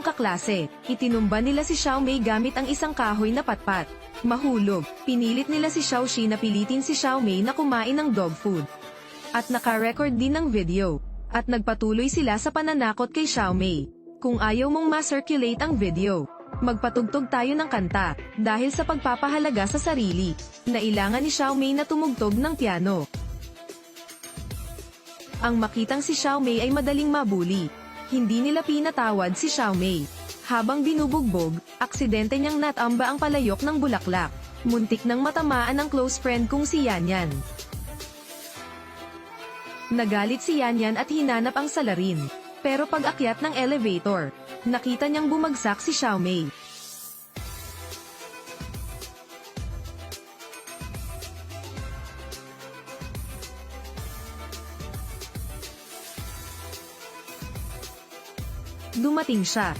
ang kaklase. Itinumba nila si Xiaomei gamit ang isang kahoy na patpat. Mahulog, pinilit nila si Xiaoxi na pilitin si Xiaomei na kumain ng dog food. At naka-record din ng video. At nagpatuloy sila sa pananakot kay Xiaomei. Kung ayaw mong ma-circulate ang video, magpatugtog tayo ng kanta, dahil sa pagpapahalaga sa sarili. Nailangan ni Xiaomei na tumugtog ng piano. Ang makitang si Xiaomei ay madaling mabuli. Hindi nila pinatawad si Xiaomei. Habang binubugbog, aksidente niyang natamba ang palayok ng bulaklak. Muntik nang matamaan ang close friend kong si Yanyan. Nagalit si Yanyan at hinanap ang salarin. Pero pag-akyat ng elevator, nakita niyang bumagsak si Xiaomei. Dumating siya.